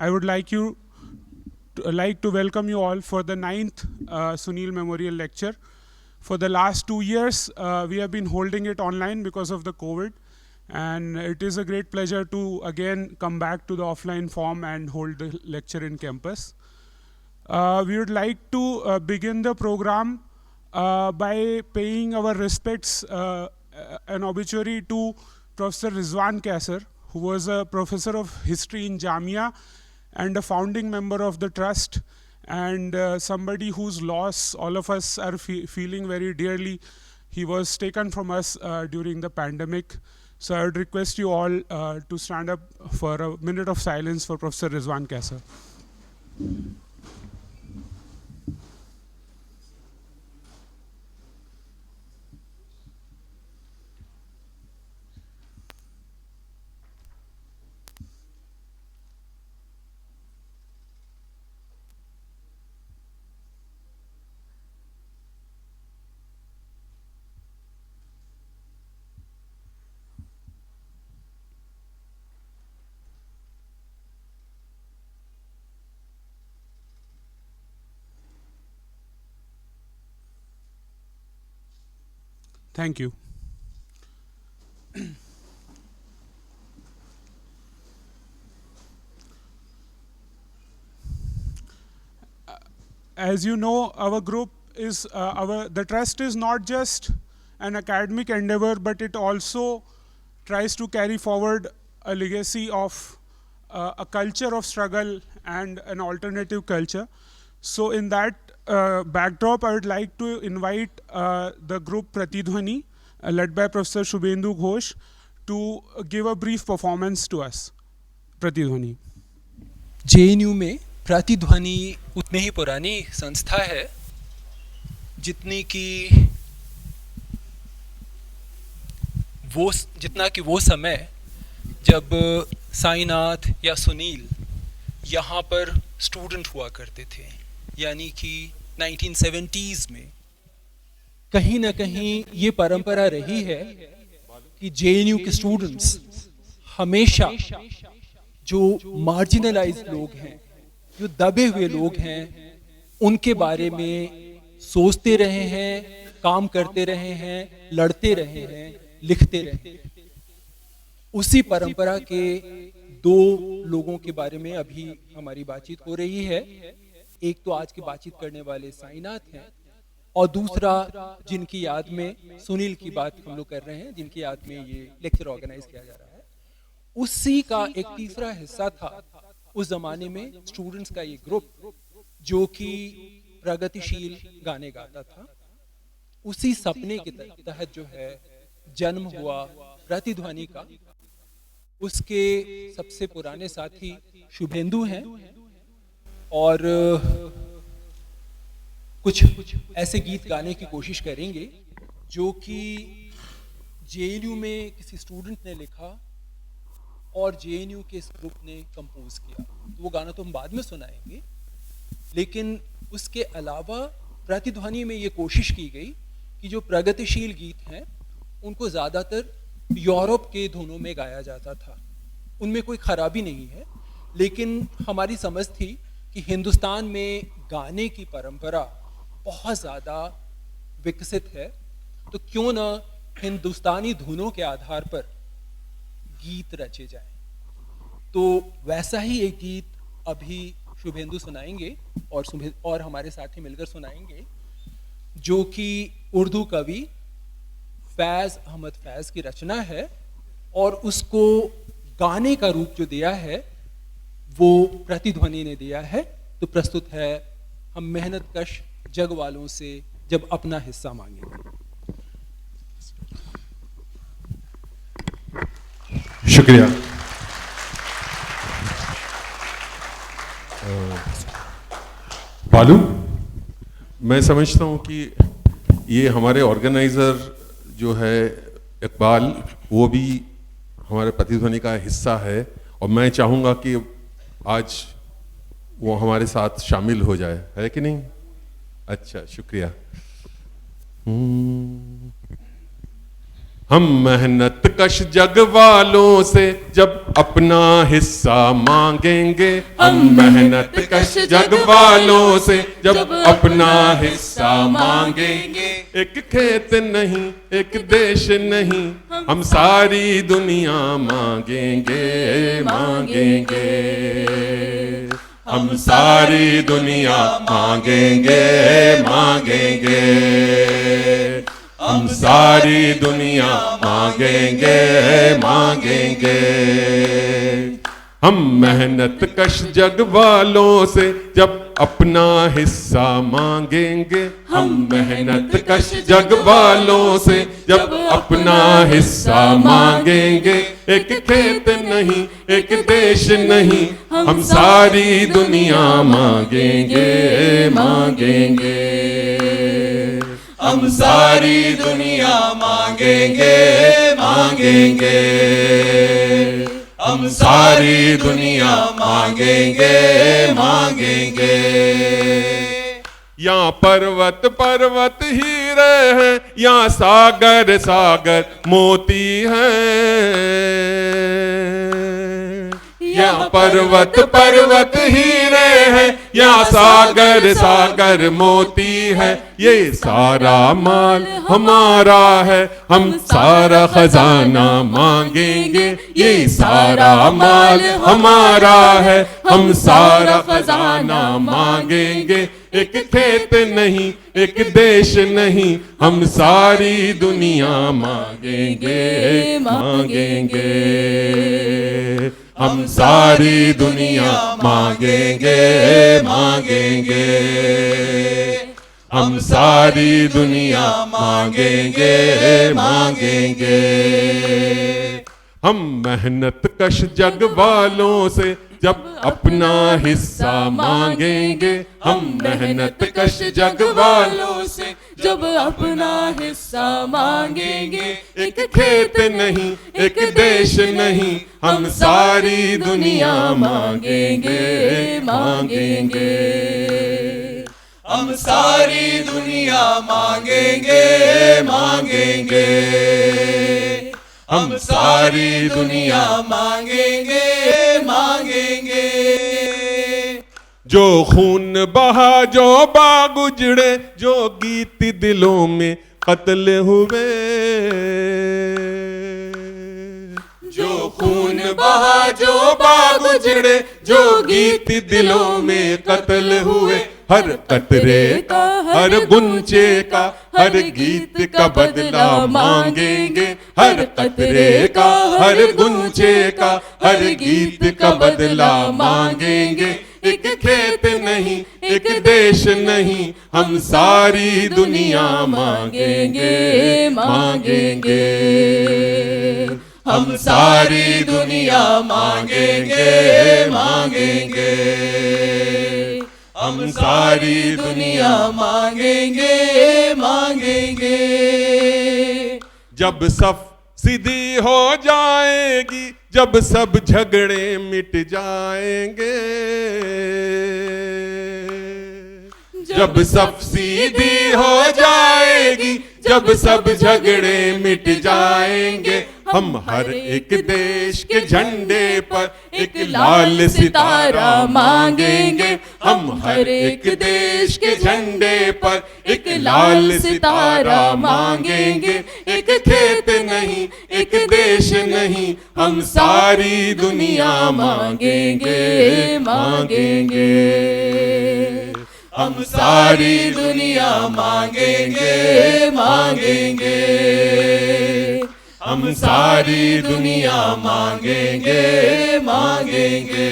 I would like to welcome you all for the 9th Sunil Memorial Lecture. For the last 2 years, we have been holding it online because of the COVID, and it is a great pleasure to again come back to the offline form and hold the lecture in campus. We would like to begin the program by paying our respects, an obituary to Professor Rizwan Kaisar, who was a professor of history in Jamia and a founding member of the trust, and somebody whose loss all of us are feeling very dearly. He was taken from us during the pandemic. So I would request you all to stand up for a minute of silence for Professor Rizwan Kaisar. Thank you. As you know, our group is the trust is not just an academic endeavor, but it also tries to carry forward a legacy of a culture of struggle and an alternative culture. So in that backdrop, I would like to invite the group Pratidhwani, led by Professor Shubhendu Ghosh, to give a brief performance to us. Pratidhwani. JNU में प्रतिध्वनि उतनी ही पुरानी संस्था है जितना कि वो समय जब साईनाथ या सुनील यहाँ पर स्टूडेंट हुआ करते थे, यानी कि 1970s में कहीं ना कहीं ये परंपरा रही है कि JNU के स्टूडेंट्स हमेशा जो मार्जिनलाइज्ड लोग हैं, जो दबे हुए लोग हैं, उनके बारे में सोचते रहे हैं, काम करते रहे हैं, लड़ते रहे हैं, लिखते रहे हैं। उसी परंपरा के दो लोगों के बारे में अभी हमारी बातचीत हो रही है। एक तो आज की बातचीत करने वाले साईनाथ हैं, और दूसरा जिनकी याद में सुनील की बात हम लोग कर रहे हैं, जिनकी याद में ये लेक्चर ऑर्गेनाइज किया जा रहा है। उसी का एक तीसरा हिस्सा था उस जमाने में स्टूडेंट्स का ये ग्रुप जो कि प्रगतिशील गाने गाता था। उसी सपने के तहत जो है जन्म हुआ प्रतिध्वनि का। उसके सबसे पुराने साथी शुभेंदु हैं, और कुछ ऐसे गीत गाने की कोशिश करेंगे जो कि JNU में किसी स्टूडेंट ने लिखा और JNU के इस ग्रुप ने कंपोज किया। तो वो गाना तो हम बाद में सुनाएंगे, लेकिन उसके अलावा प्रतिध्वनि में ये कोशिश की गई कि जो प्रगतिशील गीत हैं उनको ज़्यादातर यूरोप के धुनों में गाया जाता था। उनमें कोई खराबी नहीं है, लेकिन हमारी समझ थी कि हिंदुस्तान में गाने की परंपरा बहुत ज़्यादा विकसित है, तो क्यों ना हिंदुस्तानी धुनों के आधार पर गीत रचे जाएं। तो वैसा ही एक गीत अभी शुभेंदु सुनाएंगे और हमारे साथी मिलकर सुनाएंगे, जो कि उर्दू कवि फैज़ अहमद फैज़ की रचना है, और उसको गाने का रूप जो दिया है वो प्रतिध्वनि ने दिया है। तो प्रस्तुत है हम मेहनत कश जग वालों से जब अपना हिस्सा मांगेंगे। शुक्रिया। बालू, मैं समझता हूँ कि ये हमारे ऑर्गेनाइज़र जो है इकबाल, वो भी हमारे प्रतिध्वनि का हिस्सा है, और मैं चाहूँगा कि आज वो हमारे साथ शामिल हो जाए, है कि नहीं? अच्छा, शुक्रिया। हम मेहनत कश जग वालों से जब अपना हिस्सा मांगेंगे, हम मेहनत कश जग वालों से जब अपना हिस्सा मांगेंगे। एक खेत नहीं, एक देश नहीं, हम सारी दुनिया मांगेंगे, मांगेंगे। हम सारी दुनिया मांगेंगे, मांगेंगे। हम सारी दुनिया मांगेंगे, मांगेंगे। हम मेहनत कश जग वालों से जब अपना हिस्सा मांगेंगे, हम मेहनत कश जग वालों से जब अपना हिस्सा मांगेंगे। एक खेत नहीं, एक देश नहीं, हम सारी दुनिया मांगेंगे, मांगेंगे। हम सारी दुनिया मांगेंगे, मांगेंगे। हम सारी दुनिया मांगेंगे, मांगेंगे। यहाँ पर्वत पर्वत हीरे हैं, यहाँ सागर सागर मोती हैं। यहाँ पर्वत पर्वत हीरे हैं, यहाँ सागर सागर मोती है। ये सारा माल हमारा है, हम सारा खजाना मांगेंगे। ये सारा माल हमारा है, हम सारा खजाना मांगेंगे। एक खेत नहीं, एक देश नहीं, हम सारी दुनिया मांगेंगे, मांगेंगे। हम सारी दुनिया मांगेंगे, मांगेंगे। हम सारी दुनिया मांगेंगे, मांगेंगे। हम मेहनत कश जग वालों से जब अपना हिस्सा मांगेंगे, हम मेहनत कश जग वालों से जब अपना हिस्सा मांगेंगे। एक खेत नहीं, एक देश नहीं, हम सारी दुनिया मांगेंगे, मांगेंगे। हम सारी दुनिया मांगेंगे, मांगेंगे। हम सारी दुनिया मांगेंगे, मांगेंगे। जो खून बहा, जो बाग उजड़े, जो गीत दिलों में कत्ल हुए। जो खून बहा, जो बाग उजड़े, जो गीत दिलों में कत्ल हुए। हर कतरे का, हर गुंचे का, हर गीत का बदला मांगेंगे। हर कतरे का, हर गुंचे का, हर गीत का बदला मांगेंगे। एक खेत नहीं, एक देश नहीं, हम सारी दुनिया मांगेंगे, मांगेंगे। हम सारी दुनिया मांगेंगे, मांगेंगे। हम सारी दुनिया मांगेंगे, मांगेंगे। जब सब सीधी हो जाएगी, जब सब झगड़े मिट जाएंगे। जब सब सीधी हो जाएगी, जब सब झगड़े मिट जाएंगे। हम हर एक देश के झंडे पर एक लाल सितारा मांगेंगे। हम हर एक देश के झंडे पर एक लाल सितारा मांगेंगे। एक खेत नहीं, एक देश नहीं, हम सारी दुनिया मांगेंगे, मांगेंगे। हम सारी दुनिया मांगेंगे, मांगेंगे। हम सारी दुनिया मांगेंगे, मांगेंगे।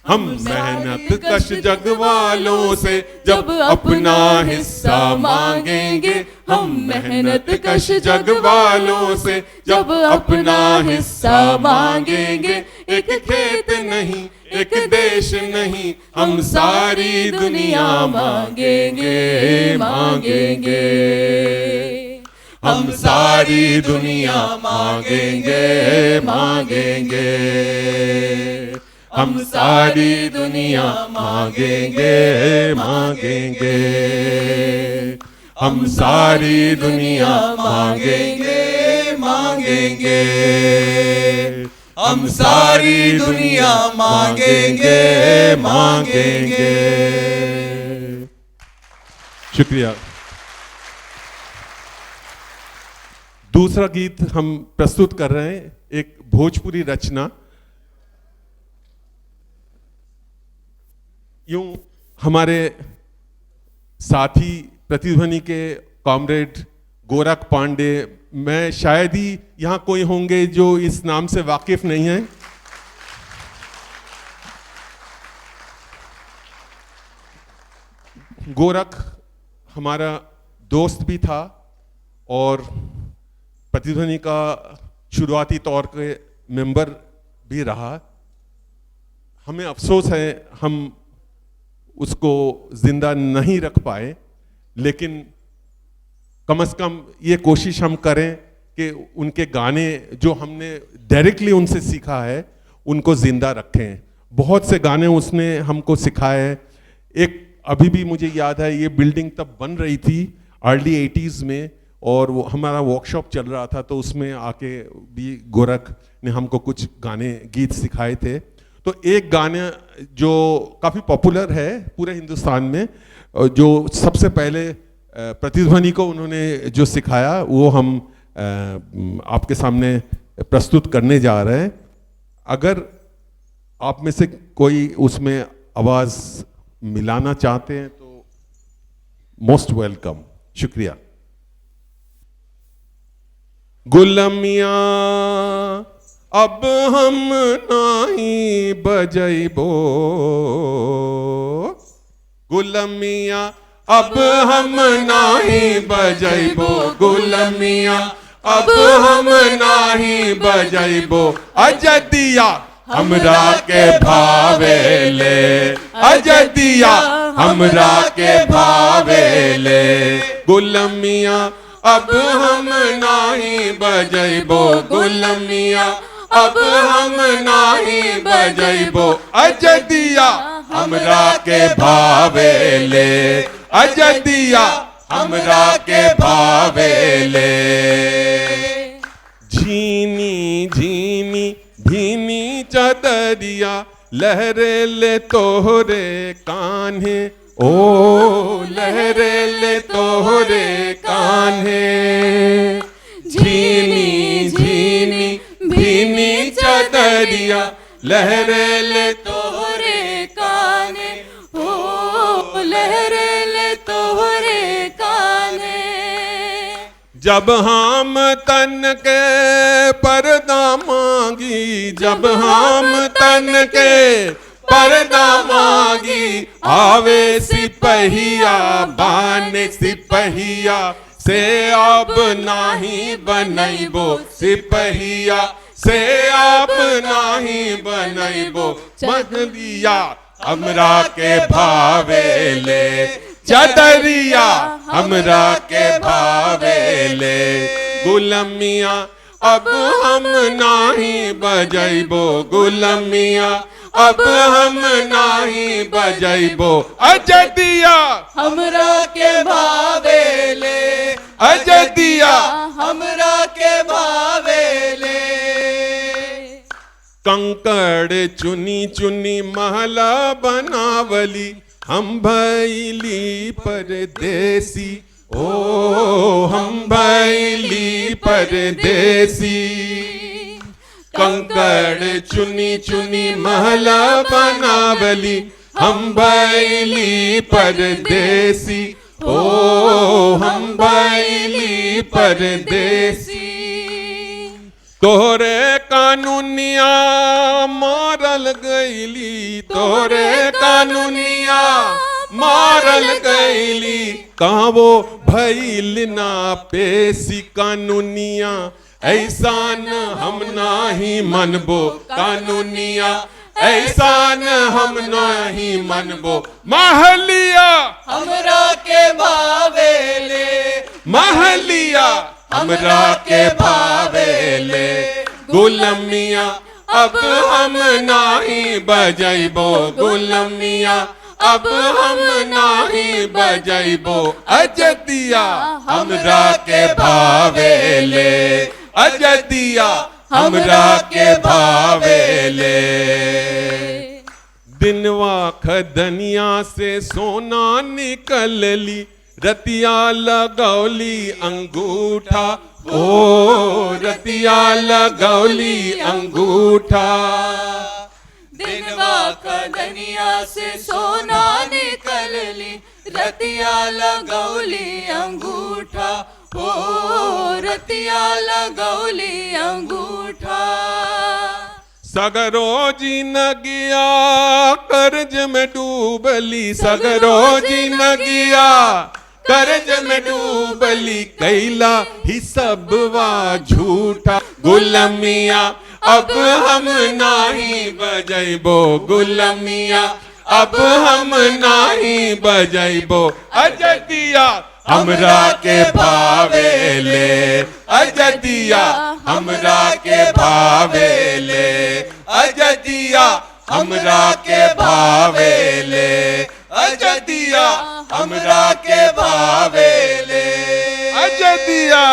हम मेहनत कश जग वालों से जब अपना हिस्सा मांगेंगे। हम मेहनत कश जग वालों से जब अपना हिस्सा मांगेंगे। एक खेत नहीं, एक देश नहीं, हम सारी दुनिया मांगेंगे, मांगेंगे। हम सारी दुनिया मांगेंगे, मांगेंगे। हम सारी दुनिया मांगेंगे, मांगेंगे। हम सारी दुनिया मांगेंगे मांगेंगे, हम सारी दुनिया मांगेंगे मांगेंगे। शुक्रिया। दूसरा गीत हम प्रस्तुत कर रहे हैं, एक भोजपुरी रचना। यूं हमारे साथी प्रतिध्वनि के कॉमरेड गोरख पांडे, मैं शायद ही यहाँ कोई होंगे जो इस नाम से वाकिफ नहीं है। गोरख हमारा दोस्त भी था और प्रतिध्वनि का शुरुआती तौर पे मेंबर भी रहा। हमें अफसोस है हम उसको जिंदा नहीं रख पाए, लेकिन कम से कम ये कोशिश हम करें कि उनके गाने जो हमने डायरेक्टली उनसे सीखा है उनको जिंदा रखें। बहुत से गाने उसने हमको सिखाए हैं। एक अभी भी मुझे याद है, ये बिल्डिंग तब बन रही थी अर्ली 80s में, और वो हमारा वर्कशॉप चल रहा था, तो उसमें आके भी गोरख ने हमको कुछ गाने गीत सिखाए थे। तो एक गाना जो काफ़ी पॉपुलर है पूरे हिंदुस्तान में, जो सबसे पहले प्रतिध्वनि को उन्होंने जो सिखाया, वो हम आपके सामने प्रस्तुत करने जा रहे हैं। अगर आप में से कोई उसमें आवाज़ मिलाना चाहते हैं तो मोस्ट वेलकम। शुक्रिया। गुलामिया अब हम नहीं बजैबो, गुलामिया अब हम नहीं बजैबो, गुलामिया अब हम नहीं बजैबो। अजदिया हमरा के भावेले, अजदिया हमरा के भावेले। गुलामिया अब हम नहीं बजैबो, गुलामिया अब हम नहीं बजैबो। अजदिया हमरा के भावेले, अजदिया हमरा के भावेले। झीनी झीनी भीनी चदरिया लहरे ले तोहरे कान्हे, ओ लहरे ले तोहरे कान्हे। झीनी झीनी भीनी चदरिया लहरे ले तोहरे कान्हे, ओ लहरे ले तोहरे कान्हे। जब हम तन के पर्दा मांगी, जब हम तन के पर्दा मांगी, आवे सिपहिया बान सिपहिया से अब नाही बनैबो, सिपहिया से अब नाही बनैबो। महलिया हमरा के भावेले, चदरिया हमरा के भावेले। गुलामिया अब हम नाही बजैबो, गुलामिया अब हम नाही बजैबो। अजदिया हमरा के भावेले, अजदिया हमरा के भावेले। कंकड़ चुनी चुनी महला बनावली, हम भैली परदेसी, ओ हम भैली परदेसी। कंकड़ चुनी चुनी महला बनावली, हम भैली परदेसी, ओ हम भैली परदेसी। तोहरे कानूनिया मारल गईली, तोहरे कानूनिया मारल गईली। कहाँ वो भइल ना पेशी कानूनिया, ऐसा न हम नाही मनबो कानूनिया, ऐसा न हम नाही मनबो। महलिया हमरा के भावेले, महलिया हमरा के भावेले। गुलामिया अब हम नाही बजैबो, गुलामिया अब हम नाही बजैबो अजदिया हमरा के भावेले अजदिया हमरा के भावेले दिनवा खदनिया से सोना निकलली रतिया लगौली अंगूठा ओ रतिया लगौली अंगूठा दिनवा खदनिया से सोना निकलली रतिया लगौली अंगूठा ओ रतिया लगौली अंगूठा सगरो जिनगिया कर्ज में डूबली सगरो जिनगिया कर्ज में डूबली कैला ही सबवा झूठा गुलमिया अब हम नाही बजैबो गुलमिया अब हम नाही बजैबो अजदिया हमरा के भावेले अजदिया हमरा के भावेले अजदिया हमरा के भावेले अजदिया हमरा के भावेले अजदिया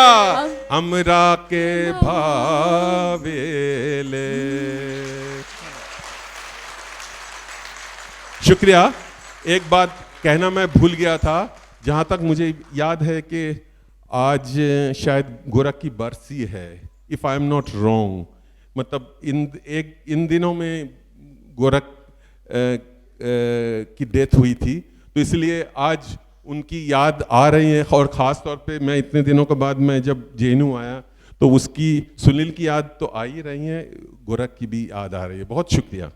हमरा के भावेले। शुक्रिया। एक बात कहना मैं भूल गया था, जहाँ तक मुझे याद है कि आज शायद गोरख की बरसी है, if I am not wrong. मतलब इन दिनों में गोरख की डेथ हुई थी, तो इसलिए आज उनकी याद आ रही है। और ख़ास तौर पे मैं इतने दिनों के बाद मैं जब जेएनयू आया तो उसकी सुनील की याद तो आ ही रही है, गोरख की भी याद आ रही है। बहुत शुक्रिया।